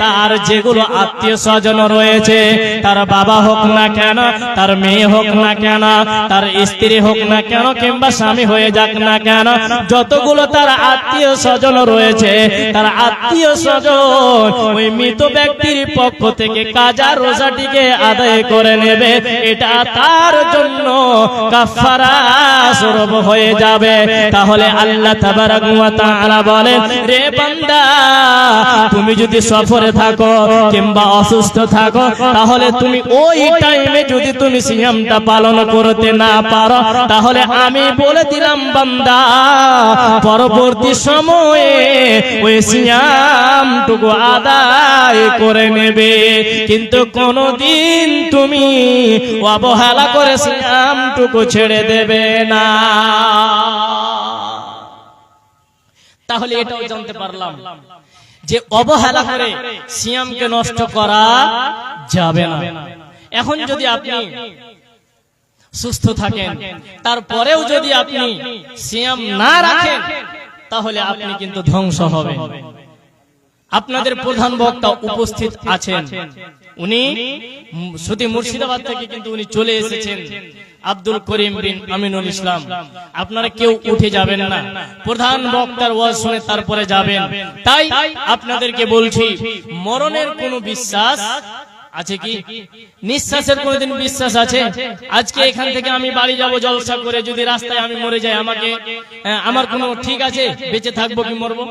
তার যেগুলো আত্মীয় স্বজন রয়েছে, তার বাবা হোক না কেন, তার মেয়ে হোক না কেন, তার স্ত্রী হোক না কেন, কিংবা স্বামী হয়ে যাক না কেন, যতগুলো তার আত্মীয় স্বজন রয়েছে, তার আত্মীয় স্বজন ওই মৃত ব্যক্তির পক্ষ থেকে কাজা রোজাটিকে আদায় করে নেবে। এটা তার জন্য কাফারা স্বরূপ হয়ে যাবে। তাহলে আল্লাহ তাবারক ওয়া তাআলা বলেন, রে বান্দা তুমি যদি সফরে থাকো কিংবা অসুস্থ থাকো, তাহলে তুমি ওই টাইমে যদি তুমি সিয়ামটা পালন করতে না পারো, তাহলে আমি বলে দিলাম বান্দা পরবর্তী সময়ে ওই সিয়ামটুকু আদায় করে নেবে। কিন্তু কোনদিন তুমি অবহেলা করে সিয়ামটুকু ছেড়ে দেবে না। তাহলে এটাও জানতে পারলাম যে অবহেলা করে সিয়ামকে নষ্ট করা যাবে না। এখন যদি আপনি সুস্থ থাকেন, তারপরেও যদি আপনি সিয়াম না রাখেন, তাহলে আপনি কিন্তু ধ্বংস হবেন। আপনাদের প্রধান বক্তা উপস্থিত আছেন, উনি শুধু মুর্শিদাবাদ থেকে কিন্তু উনি চলে এসেছেন, আব্দুল করিম বিন আমিনুল ইসলাম। আপনারা কেউ উঠে যাবেন না, প্রধান বক্তার ওয়াজ শুনে তারপরে যাবেন। তাই আপনাদেরকে বলছি, মরণের কোনো বিশ্বাস আছে কি? নিঃশ্বাসের কোনদিন বিশ্বাস আছে? আজকে এখান থেকে আমি বাড়ি যাব জলসা করে, যদি রাস্তায় আমি মরে যাই, আমাকে আমার কোনো ঠিক আছে বেঁচে থাকবো কি মরবো?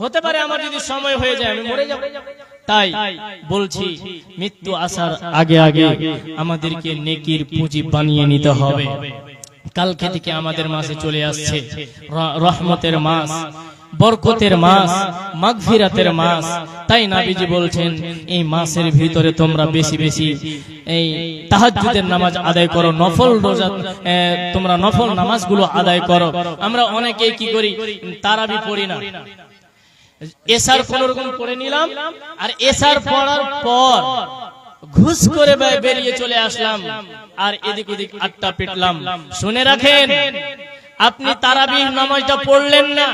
হতে পারে আমার যদি সময় হয়ে যায় আমি মরে যাব। তাই বলছি, মৃত্যু আসার আগে আগে আমাদেরকে নেকির পুঁজি বানিয়ে নিতে হবে। কালকে থেকে আমাদের মাসে চলে আসছে রহমতের মাস, বরকতের মাস, মাগফিরাতের মাস। তাই নবীজি বলছেন, এই মাসের ভিতরে তোমরা বেশি বেশি এই তাহাজ্জুদের নামাজ আদায় করো, নফল রোজা তোমরা নফল নামাজগুলো আদায় করো। আমরা অনেকেই কি করি, তারাবি পড়ি না, এশার কোন রকম পড়ে নিলাম, আর এশার পড়ার পর ঘুষ করে বেরিয়ে চলে আসলাম, আর এদিক ওদিক আটটা পিটলাম। শুনে রাখেন, আপনি তারাবিহ নামাজটা পড়লেন না,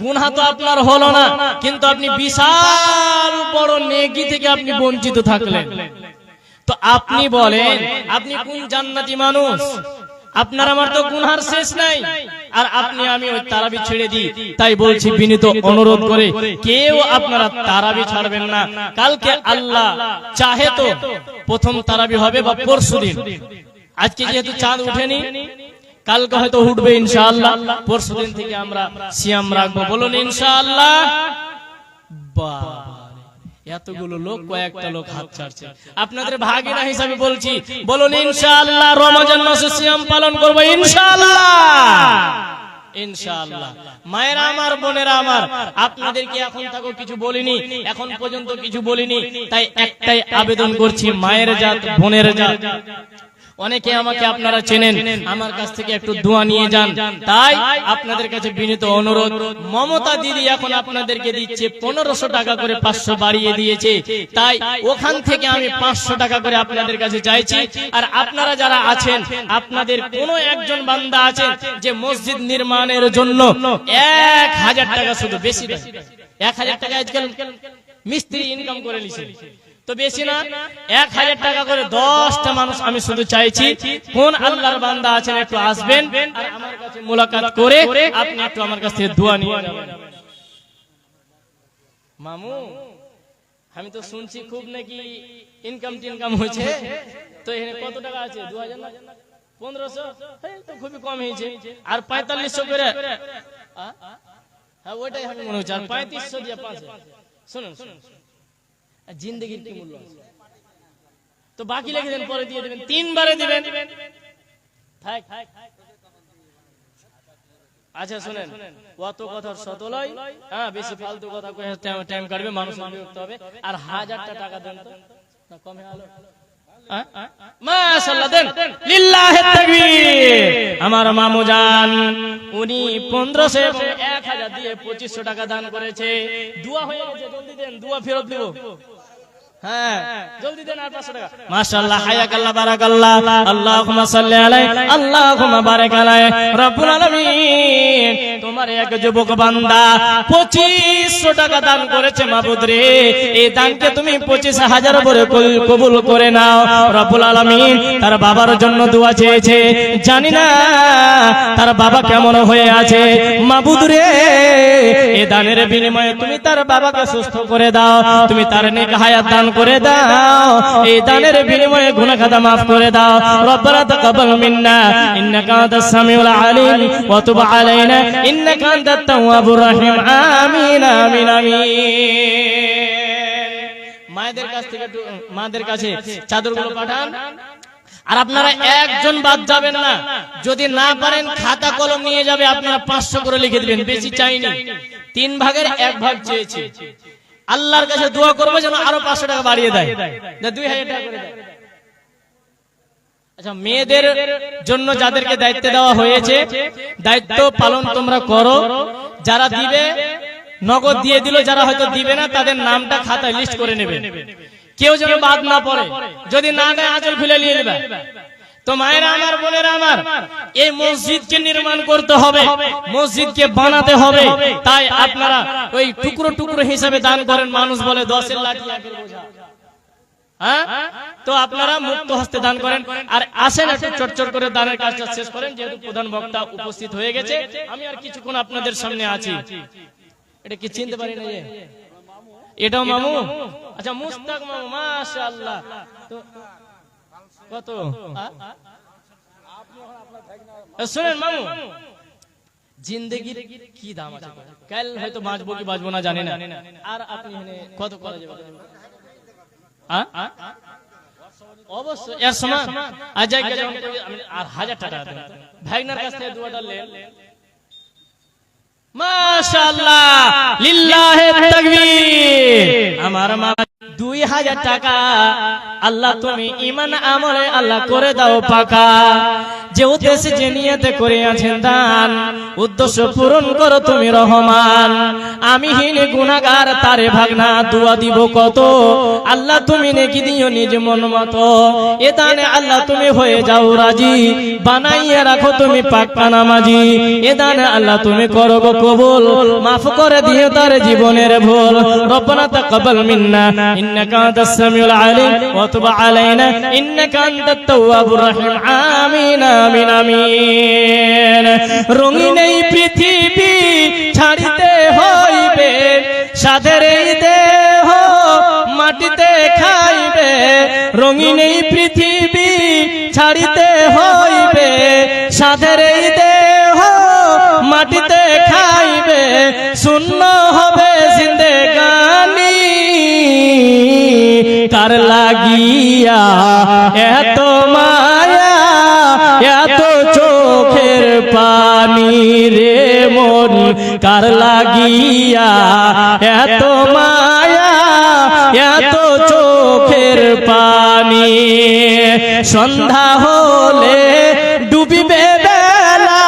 গুনাহ তো আপনার হলো না, কিন্তু আপনি বিশাল বড় নেকি থেকে আপনি বঞ্চিত থাকলেন। তো আপনি বলেন, আপনি কোন জান্নাতি মানুষ? আপনার আমার তো গুনার শেষ নাই, আর আপনি আমি ওই তারাবি ছেড়ে দিই। তাই বলছি, বিনীত অনুরোধ করে কেউ আপনারা তারাবি ছাড়বেন না। কালকে আল্লাহ চাহে তো প্রথম তারাবি হবে বা পরশুদিন। আজকে যেহেতু চাঁদ উঠেনি, কালকে হয়তো উঠবে ইনশাআল্লাহ। পরশুদিন থেকে আমরা সিয়াম রাখবো, বলুন ইনশাআল্লাহ। বাবা, এতগুলো লোক, কয়েকটা লোক হাত ছাড়ছে। আপনাদের ভাগিনা হিসাবে বলছি, বলুন ইনশাআল্লাহ রমজান মাসে সিয়াম পালন করব ইনশাআল্লাহ। ইনশাআল্লাহ। মায়েরা আমার, বোনেরা আমার, আপনাদেরকে এখন থাকো কিছু বলিনি, এখন পর্যন্ত কিছু বলিনি। তাই একটাই আবেদন করছি, মায়ের জাত, বোনের জাত, অনেকে আমাকে আপনারা চেনেন, আমার কাছ থেকে একটু দোয়া নিয়ে যান। তাই আপনাদের কাছে বিনীত অনুরোধ, মমতা দিদি এখন আপনাদেরকে দিচ্ছে 1500 টাকা করে, 500 বাড়িয়ে দিয়েছে। তাই ওখান থেকে আমি 500 টাকা করে আপনাদের কাছে চাইছি। আর আপনারা যারা আছেন, আপনাদের কোনো একজন বান্দা আছেন যে মসজিদ নির্মাণের জন্য 1000 টাকা, শুধু বেশি না, 1000 টাকা আজকাল মিস্ত্রি ইনকাম করে নিছে, তো বেশি না, 1000 টাকা করে 10টা মানুষ আমি শুধু চাইছি, কোন আল্লাহর বান্দা আছেন একটু আসবেন, আর আমার কাছে মুলাকাত করে আপনি একটু আমার কাছ থেকে দোয়া নিয়ে যাবেন। মামু, আমি তো শুনছি খুব নাকি ইনকাম হয়েছে, তো এখানে কত টাকা আছে? 2000 না 1500? তো খুবই কম হয়েছে। আর 4500 করে, হ্যাঁ ওইটাই আমি মনে হচ্ছে। আর 3500 দিয়ে 5, শুনুন, জিন্দেগির কি মূল্য আছে? তো বাকি লিখে দেন, পরে দিয়ে দেবেন, 3 বারে দিবেন। আচ্ছা শুনেন, অত কথার সতলয়, হ্যাঁ বেশি ফালতু কথা কয়ে টাইম কাটবে, মানুষ বিরক্ত হবে। আর 1000টা টাকা দেন তো, না কমে আলো, মাশাআল্লাহ দেন, লিল্লাহি তাকবীর। আমার মামু জান উনি 1500 এবং 1000 দিয়ে 2500 টাকা দান করেছে। দোয়া হয়ে গেছে, জলদি দেন, দোয়া ফেরত দেব। হ্যাঁ জলদি দেন, আর 500 টাকা। মাশাআল্লাহ, হায়াকাল্লাহ, বারাকাল্লাহ, আল্লাহুম্মা সাল্লি আলাইহি, আল্লাহুম্মা বারিক আলাইহি। রব্বুল আলামিন তোমার এক যুবক বান্দা 2500 টাকা দান করেছে মাবুদ রে, এই দানকে তুমি 25000 করে কবুল করে নাও। রব্বুল আলামিন তার বাবার জন্য দোয়া চেয়েছে, জানি না তার বাবা কেমন হয়ে আছে। মাবুদ রে, এই দানের বিনিময়ে তুমি তার বাবাকে সুস্থ করে দাও, তুমি তার নেক হায়াত দান করে দাও, এই দানের বিনিময়ে গুনাহ খাতা maaf করে দাও। রব্বানা তাকাব্বাল মিন্না ইন্নাকা আনতাস সামিউল আলিম ওয়া তুব আলাইনা ইন্নাকা আনতাত তাওয়াবুর রহিম। আমিন আমিন আমিন। মায়েদের কাছ থেকে, মাদের কাছে চাদরগুলো পাঠান। আর আপনারা একজন বাদ যাবেন না, যদি না পারেন খাতা কলম নিয়ে যাবে, আপনারা 500 করে লিখে দিবেন, বেশি চাইনি, 3 ভাগের 1 ভাগ চেয়েছি। আল্লাহর কাছে দোয়া করবো যেন আরো 500 টাকা বাড়িয়ে দেয়, 2000 টাকা করে দেয়। আচ্ছা, মেয়েদের জন্য যাদেরকে দায়িত্ব দেওয়া হয়েছে, দায়িত্ব পালন তোমরা করো। যারা দিবে নগদ দিয়ে দিল, যারা হয়তো দিবে না তাদের নামটা খাতায় লিস্ট করে নেবে, কেউ যেন বাদ না পড়ে। যদি না দেয় আঁচল খুলে নিয়ে নেবে। তো মায়েরা আমার, বোনেরা আমার, এই মসজিদকে নির্মাণ করতে হবে, মসজিদকে বানাতে হবে। তাই আপনারা ওই টুকরো টুকরো হিসাবে দান করেন। মানুষ বলে 10-এর লাঠি 1-এর বোঝা, হ্যাঁ? তো আপনারা মুক্ত হস্তে দান করেন। আর আসেন একটু চটচট করে দানের কাজটা শেষ করেন, যেহেতু প্রধান বক্তা উপস্থিত হয়ে গেছে। আমি আর কিছুক্ষণ আপনাদের সামনে আছি। এটা কি চিনতে পারি না? এটাও মামু? আচ্ছা, মুস্তাক মামু, মাশাআল্লাহ। তো কত? শুনেন মামু, জিন্দেগির কি দাম আছে, কাল হয়তো বাঁচবো কি বাঁচবো না জানি না। আর আপনি কত করা যাবে? অবশ্যই এর সমান। আর 1000 টাকা দেন, ভাইনার কাছ থেকে দোয়াটা নেন। মাশাআল্লাহ, লিল্লাহি তাকবীর। আমার মা 2000 টাকা, আল্লাহ তুমি ঈমান আমলে আল্লাহ করে দাও পাকা। যে উদ্দেশ্যে যে নিয়তে করে আছেন দান, উদ্দেশ্য পূরণ করো তুমি রহমান। আমি হীন গুনাহগার, তারে ভাগনা দোয়া দিব কত। আল্লাহ তুমি নেকি দিও নিজ মন মতো, এ দানে আল্লাহ তুমি হয়ে যাও রাজি। বানাইয়া রাখো তুমি পাক্কা নামাজি, এ দানে আল্লাহ তুমি করো গো কবুল। মাফ করে দিও তার জীবনের ভুল। রব্বানা তাকাব্বাল মিন্না ইন্নাকা আনতাস সামিউল আলিম ওয়া তুব আলাইনা ইন্নাকা আনতাত তাওয়াবুর রহিম। আমিন আমিন আমিন। রঙিন এই পৃথিবী ছাড়িতে হইবে, সাধের এই দেহ মাটিতে খাইবে। রঙিন এই পৃথিবী ছাড়িতে হইবে, সাধের এই দেহ মাটিতে খাইবে। শূন্য হবে জিন্দেগানি, কার লাগিয়া এত মায়া, এত চোখের পানি রে মন, কার লাগিয়া এত মায়া, এত চোখের পানি। সন্ধ্যা হলে ডুবিবে বেলা,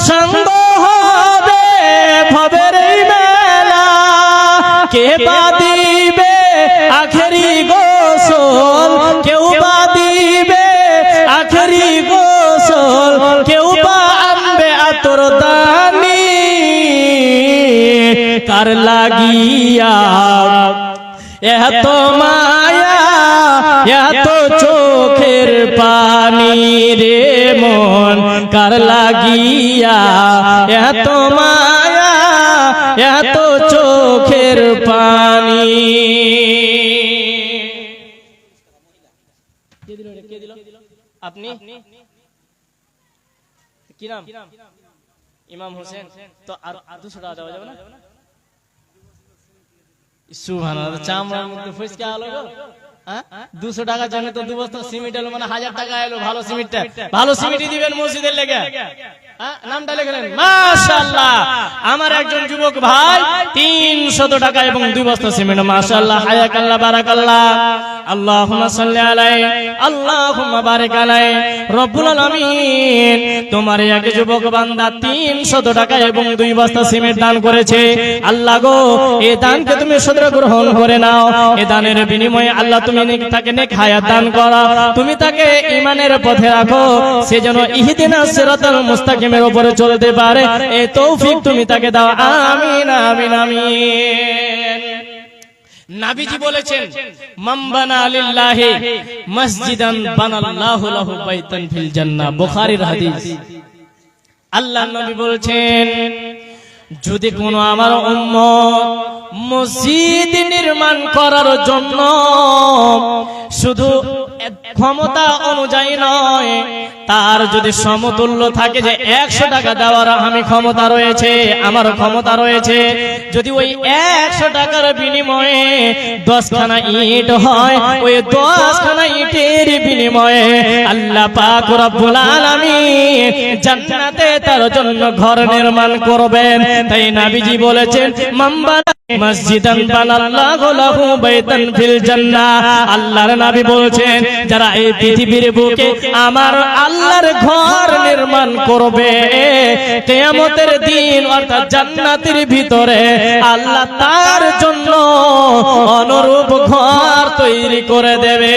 সঙ্গ হবে ভবের মেলা। কে বা দিবে আখেরি গোসল, কেউ বা দিবে আখেরি গোসল, কেউ বা আনবে আতর দানি। কার লাগিয়া এত মায়া, এত চোখের পানি রে মন, কার লাগিয়া এত মায়া, এত চোখের পানি। আপনি কি নাম? ইমাম হোসেন। তো আর 200 টাকা দেওয়া যাবে না? সুবহানাল্লাহ, চামড়ার মধ্যে ফসকে আলো গো। 200 টাকা জানে তো 2 বস্তা সিমেন্ট এলো, মানে 1000 টাকা এলো। ভালো সিমেন্টটা, ভালো সিমেন্টই দিবেন মসজিদের লেগে। নামটা লিখলেন, মাশাআল্লাহ। আমার একজন যুবক ভাই 300 টাকা এবং 2 বস্তা সিমেন্ট। মাশাআল্লাহ, হায়াকাল্লাহ, বারাকাল্লাহ। আল্লাহুম্মা সাল্লি আলাইহি, আল্লাহুম্মা বারিক আলাইহি। রব্বুল আলামিন তোমার এক যুবক বান্দা 300 টাকা এবং 2 বস্তা সিমেন্ট দান করেছে। আল্লাহ গো, এই দানকে তুমি সদর গ্রহণ করে নাও। এই দানের বিনিময়ে আল্লাহ তুমি তাকে নেক হায়াত দান করো, তুমি তাকে ঈমানের পথে রাখো, সে যেন ইহদিনাস সিরাতাল মুস্তাকিমের উপরে চলতে পারে, এই তৌফিক তুমি তাকে দাও। আমিন, আমিন, আমিন। নবীজি বলেছেন, মান বানা লিল্লাহি মসজিদান বানাল্লাহু লাহু বাইতান ফিল জান্নাহ। বুখারীর হাদিস। আল্লাহর নবী বলেছেন, যদি কোনো আমার উম্মত মসজিদ নির্মাণ করার জন্য শুধু ক্ষমতা অনুযায়ী নয়, তার যদি সমতুল্য থাকে যে 100 টাকা দেওয়ার আমি ক্ষমতা রয়েছে, আমার ক্ষমতা রয়েছে, যদি ওই 100 টাকার বিনিময়ে 10 খানা ইট হয়, ওই 10 খানা ইটের বিনিময়ে আল্লাহ পাক রব্বুল আলামিন জান্নাতে তার জন্য ঘর নির্মাণ করবেন। তাই নবীজি বলেছেন, মান বানা মসজিদান বানাল্লাহু লাহু বাইতান ফিল জান্নাহ। আল্লাহর নবী বলেছেন, যারা এই পৃথিবীর বুকে আমার আল্লাহর ঘর নির্মাণ করবে, কিয়ামতের দিন অর্থাৎ জান্নাতের ভিতরে আল্লাহ তার জন্য অনুরূপ ঘর তৈরি করে দেবে।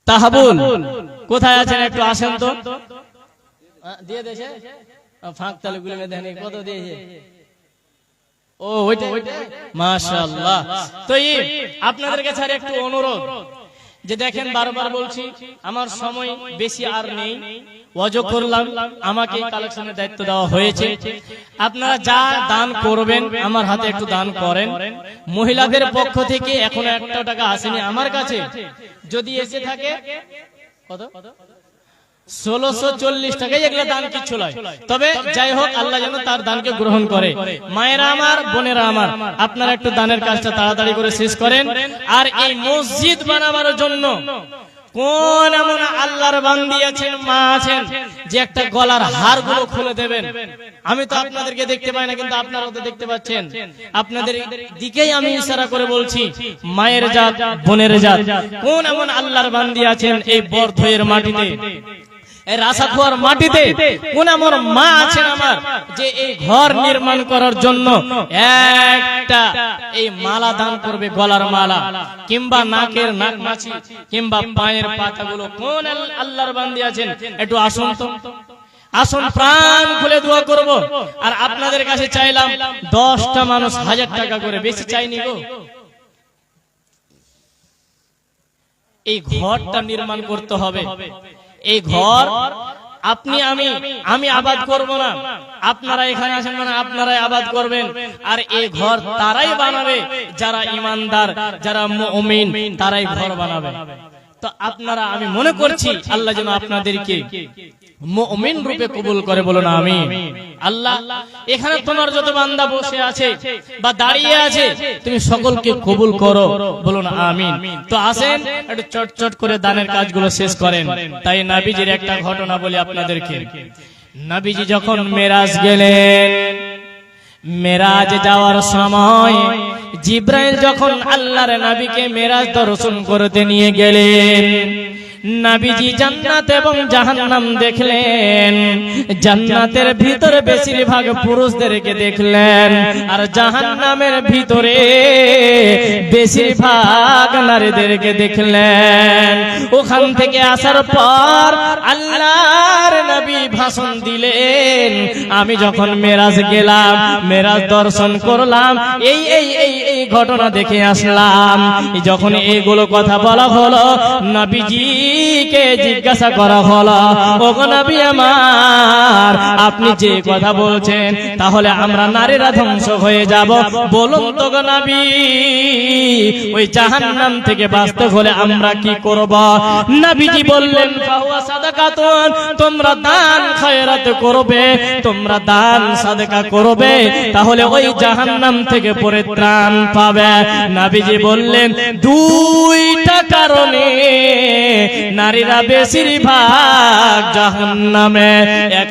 তাহাবুল কোথায় আছেন? একটু আসেন তো। দিয়ে দেশে ফাঁক তালে গুলো দেখেন কত দিয়েছে। ও ওইটা, মাশাআল্লাহ। তো আপনাদের কাছে আর একটু অনুরোধ, যে দেখেন বারবার বলছি আমার সময় বেশি আর নেই, ওয়াজ করলাম, আমাকে কালেকশনের দায়িত্ব দেওয়া হয়েছে। আপনারা যা দান করবেন আমার হাতে একটু দান করেন। মহিলাদের পক্ষ থেকে এখনো 1 টাকা আসেনি আমার কাছে, যদি এসে থাকে কত 1640 টাকা, এগুলো দান কিচ্ছু নয়। তবে যাই হোক, আল্লাহ যেন তার দানকে গ্রহণ করে। মায়েরা আমার, বোনেরা আমার, আপনারা একটু দানের কাজটা তাড়াতাড়ি করে শেষ করেন। আর এই মসজিদ বানাবার জন্য কোন এমন আল্লাহর বান্দি আছেন, মা আছেন, যে একটা গলার হার গুলো খুলে দেবেন? আমি তো আপনাদেরকে দেখতে পাই না, কিন্তু আপনারাও তো দেখতে পাচ্ছেন। আপনাদের দিকেই আমি ইশারা করে বলছি, মায়ের জাত, বোনের জাত, কোন এমন আল্লাহর বান্দি আছেন এই বরধয়ের মাটিতে, এই রাসাখোয়ার মাটিতে, কোন আমার মা আছেন আমার, যে এই ঘর নির্মাণ করার জন্য একটা এই মালা দান করবে, গলার মালা, কিংবা নাকের নাকমাছি, কিংবা পায়ের পাতাগুলো? কোন আল্লাহর বান্দি আছেন? একটু আসুন তো, আসুন, প্রাণ খুলে দোয়া করব। আর আপনাদের কাছে চাইলাম 10টা মানুষ 1000 টাকা করে, বেশি চাইনি গো। এই ঘরটা নির্মাণ করতে হবে। এই ঘর আপনি আমি আবাদ করব না, আপনারা এখানে আসেন মানে আপনারাই আবাদ করবেন। আর এই ঘর তারাই বানাবে যারা ঈমানদার, যারা মুমিন, তারাই ঘর বানাবে। তো আপনারা, আমি মনে করছি আল্লাহ যেন আপনাদেরকে মুমিন রূপে কবুল করে, বলুন আমিন। আল্লাহ, এখানে তোমার যত বান্দা বসে আছে বা দাঁড়িয়ে আছে, তুমি সকলকে কবুল করো, বলুন আমিন। তো আসেন একটু চটচট করে দানের কাজগুলো শেষ করেন। তাই নবীজির একটা ঘটনা বলি আপনাদেরকে। নবীজি যখন মেরাজ গেলেন, মেরাজ যাওয়ার সময় জিব্রাইল যখন আল্লাহর নবীকে মেরাজ দর্শন করতে নিয়ে গেলেন, নবীজি জান্নাত এবং জাহান্নাম দেখলেন। জান্নাতের ভিতরে বেশিরভাগ পুরুষদেরকে দেখলেন, আর জাহান্নামের ভিতরে বেশিরভাগ নারীদেরকে দেখলেন। ওখান থেকে আসার পর আল্লাহর নবী ভাষণ দিলেন, আমি যখন মেরাজ গেলাম, মেরাজ দর্শন করলাম, এই এই এই এই ঘটনা দেখে আসলাম। যখন এইগুলো কথা বলা হলো, নবীজি নবীকে জিজ্ঞাসা করা হলো, ওগো নবী আমার, আপনি যে কথা বলছেন তাহলে আমরা নারীরা ধ্বংস হয়ে যাব, বলুন তো গো নবী, ওই জাহান্নাম থেকে বাঁচতে হলে আমরা কি করব? নবীজি বললেন, ফাহুয়া সাদাকাতুন, তোমরা দান খয়রাত করবে, তোমরা দান সাদকা করবে, তাহলে ওই জাহান্নাম থেকে পরিত্রাণ পাবে। নবীজি বললেন, দুইটা কারণে নারীরা বেশিরভাগ জাহান্নামে। এক